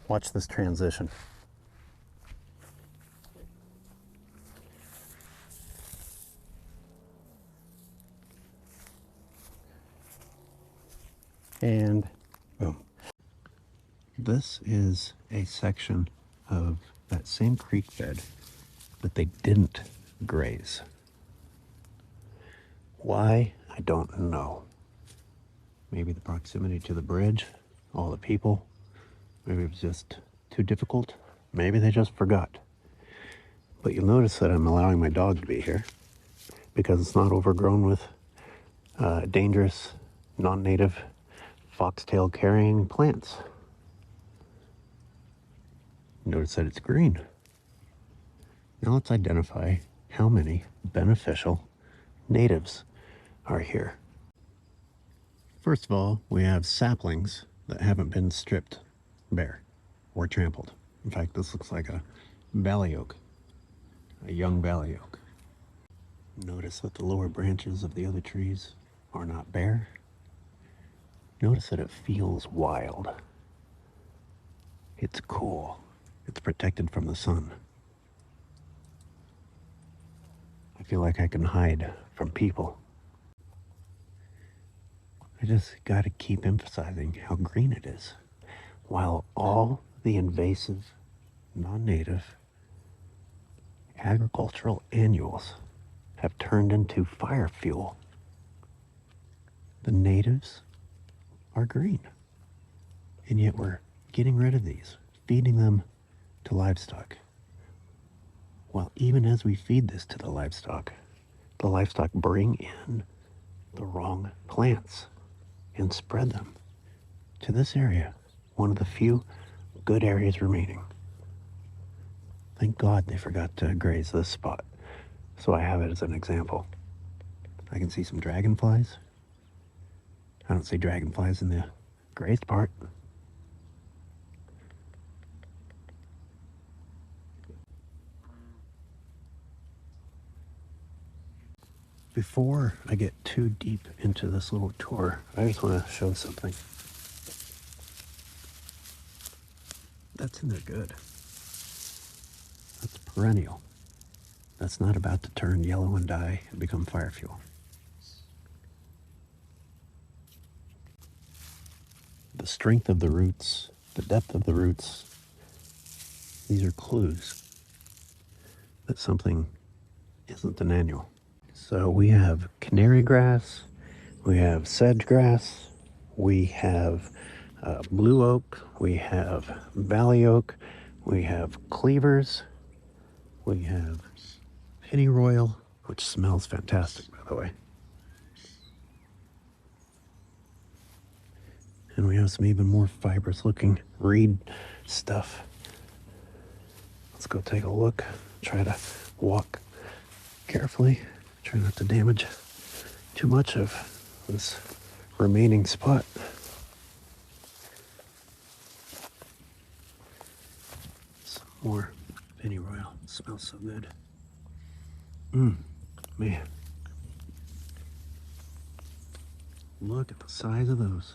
Watch this transition. And boom. This is a section of that same creek bed that they didn't graze. Why? I don't know. Maybe the proximity to the bridge, all the people. Maybe it was just too difficult. Maybe they just forgot. But you'll notice that I'm allowing my dog to be here because it's not overgrown with dangerous, non-native, foxtail carrying plants. Notice that it's green. Now let's identify how many beneficial natives are here. First of all, we have saplings that haven't been stripped bare or trampled. In fact, this looks like a valley oak, a young valley oak. Notice that the lower branches of the other trees are not bare. Notice that it feels wild. It's cool. It's protected from the sun. I feel like I can hide from people. I just gotta keep emphasizing how green it is. While all the invasive, non-native, agricultural annuals have turned into fire fuel, the natives are green. And yet we're getting rid of these, feeding them to livestock. Well, even as we feed this to the livestock bring in the wrong plants and spread them to this area, one of the few good areas remaining. Thank God they forgot to graze this spot, so I have it as an example. I can see some dragonflies. I don't see dragonflies in the grazed part. Before I get too deep into this little tour, I just want to show something. That's in there good. That's perennial. That's not about to turn yellow and die and become fire fuel. The strength of the roots, the depth of the roots, these are clues that something isn't an annual. So we have canarygrass, we have sedge grass, we have blue oak, we have valley oak, we have cleavers, we have pennyroyal, which smells fantastic, by the way. And we have some even more fibrous looking reed stuff. Let's go take a look. Try to walk carefully. Try not to damage too much of this remaining spot. Some more pennyroyal. It smells so good. Man. Look at the size of those.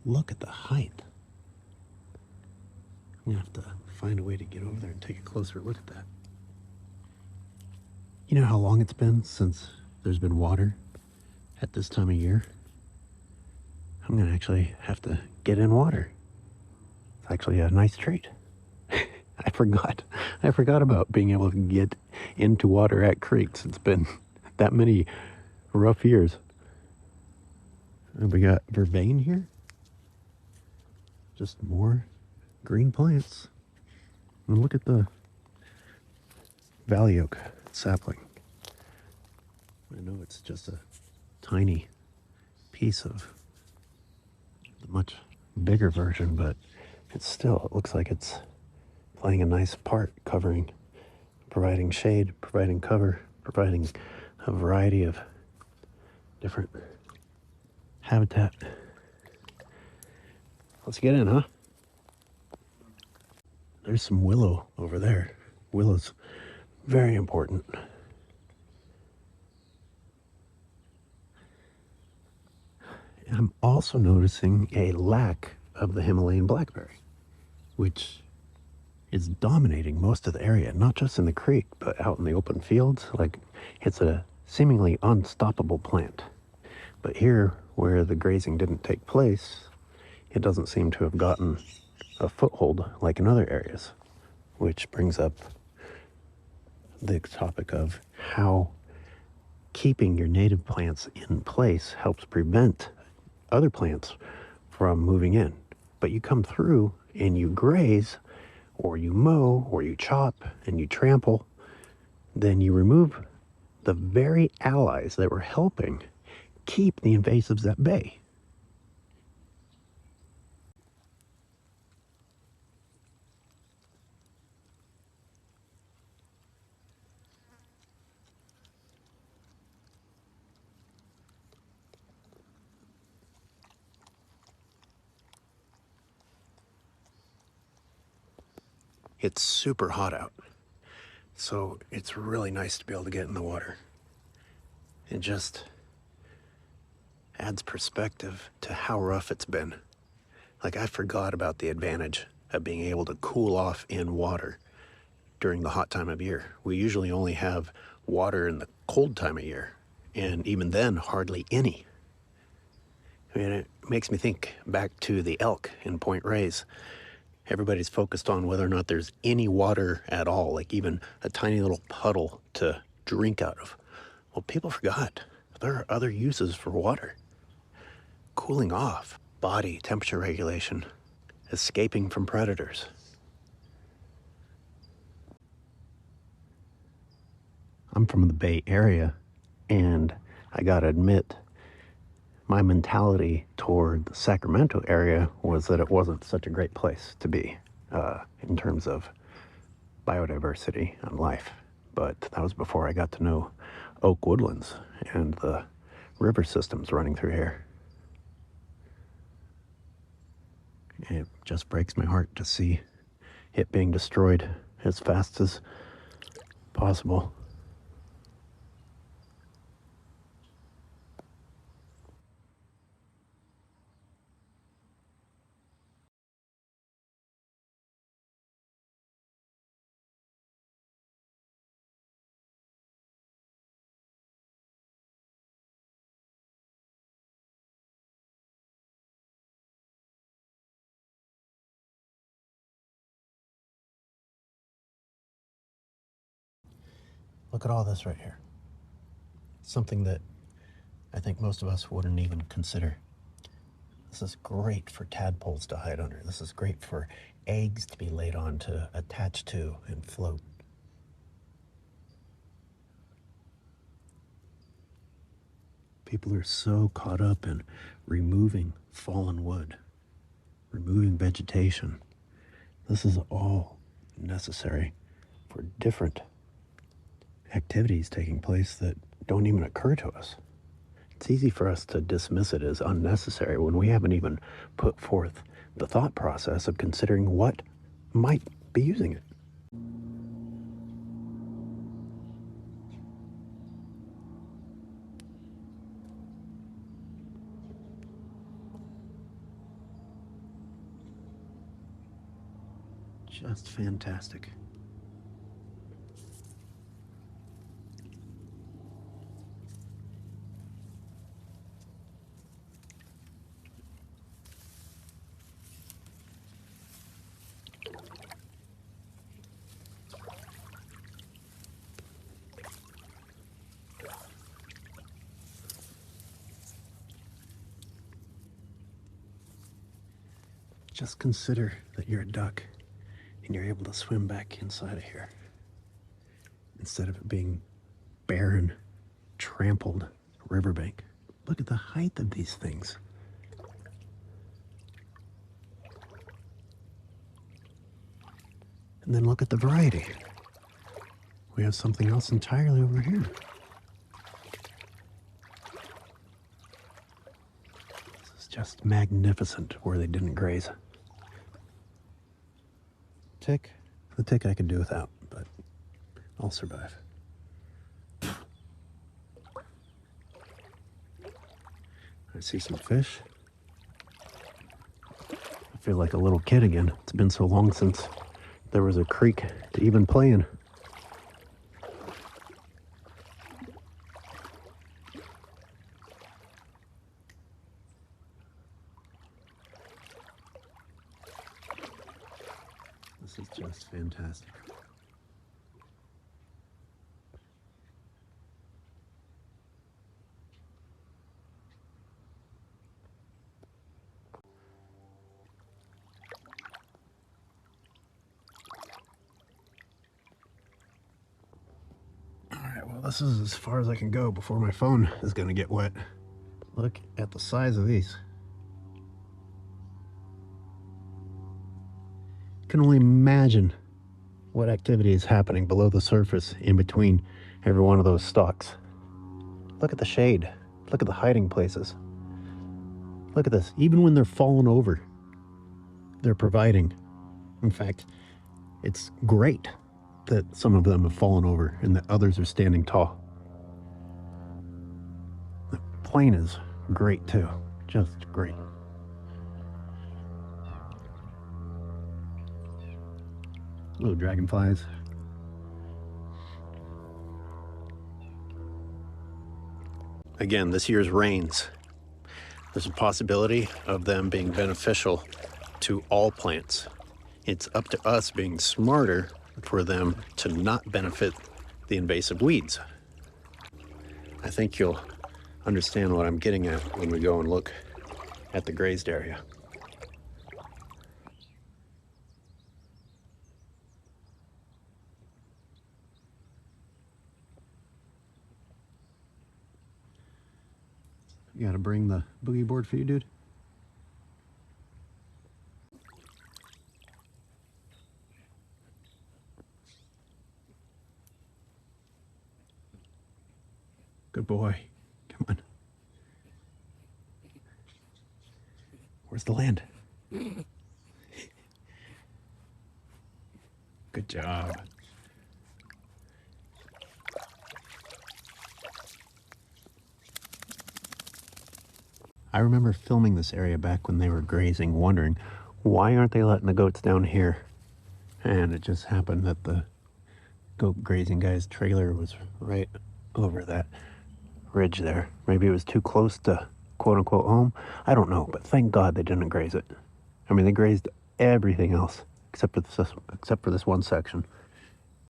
Look at the height. I'm gonna have to find a way to get over there and take a closer look at that. You know how long it's been since there's been water at this time of year? I'm gonna actually have to get in water. It's actually a nice treat. I forgot about being able to get into water at creeks. It's been that many rough years. And we got vervain here. Just more green plants. And look at the valley oak sapling. I know it's just a tiny piece of the much bigger version, but it looks like it's playing a nice part, providing shade, providing cover, providing a variety of different habitat. Let's get in, huh? There's some willow over there. Willow's very important. I'm also noticing a lack of the Himalayan blackberry, which is dominating most of the area, not just in the creek, but out in the open fields. Like, it's a seemingly unstoppable plant. But here, where the grazing didn't take place, it doesn't seem to have gotten a foothold like in other areas, which brings up the topic of how keeping your native plants in place helps prevent other plants from moving in. But you come through and you graze, or you mow, or you chop, and you trample, then you remove the very allies that were helping keep the invasives at bay. It's super hot out, so it's really nice to be able to get in the water. It just adds perspective to how rough it's been. Like, I forgot about the advantage of being able to cool off in water during the hot time of year. We usually only have water in the cold time of year, and even then, hardly any. I mean, it makes me think back to the elk in Point Reyes. Everybody's focused on whether or not there's any water at all, like even a tiny little puddle to drink out of. Well, people forgot there are other uses for water. Cooling off, body temperature regulation, escaping from predators. I'm from the Bay Area, and I gotta admit, my mentality toward the Sacramento area was that it wasn't such a great place to be in terms of biodiversity and life. But that was before I got to know oak woodlands and the river systems running through here. It just breaks my heart to see it being destroyed as fast as possible. Look at all this right here. Something that I think most of us wouldn't even consider. This is great for tadpoles to hide under. This is great for eggs to be laid on, to attach to and float. People are so caught up in removing fallen wood, removing vegetation. This is all necessary for different activities taking place that don't even occur to us. It's easy for us to dismiss it as unnecessary when we haven't even put forth the thought process of considering what might be using it. Just fantastic. Just consider that you're a duck and you're able to swim back inside of here instead of it being barren, trampled riverbank. Look at the height of these things. And then look at the variety. We have something else entirely over here. This is just magnificent where they didn't graze. Tick. The tick I could do without, but I'll survive. I see some fish. feel like a little kid again. It's been so long since there was a creek to even play in. This is just fantastic. Well, this is as far as I can go before my phone is going to get wet. Look at the size of these. I can only imagine what activity is happening below the surface in between every one of those stalks. Look at the shade. Look at the hiding places. Look at this. Even when they're fallen over, they're providing. In fact, it's great that some of them have fallen over and that others are standing tall. The plane is great too, just great. Little dragonflies. Again, this year's rains. There's a possibility of them being beneficial to all plants. It's up to us being smarter for them to not benefit the invasive weeds. I think you'll understand what I'm getting at when we go and look at the grazed area. You gotta bring the boogie board for you, dude? Good boy. Come on. Where's the land? Good job. I remember filming this area back when they were grazing, wondering, why aren't they letting the goats down here? And it just happened that the goat grazing guy's trailer was right over that ridge there. Maybe it was too close to quote-unquote home. I don't know, but thank God they didn't graze it. I mean, they grazed everything else except for this one section.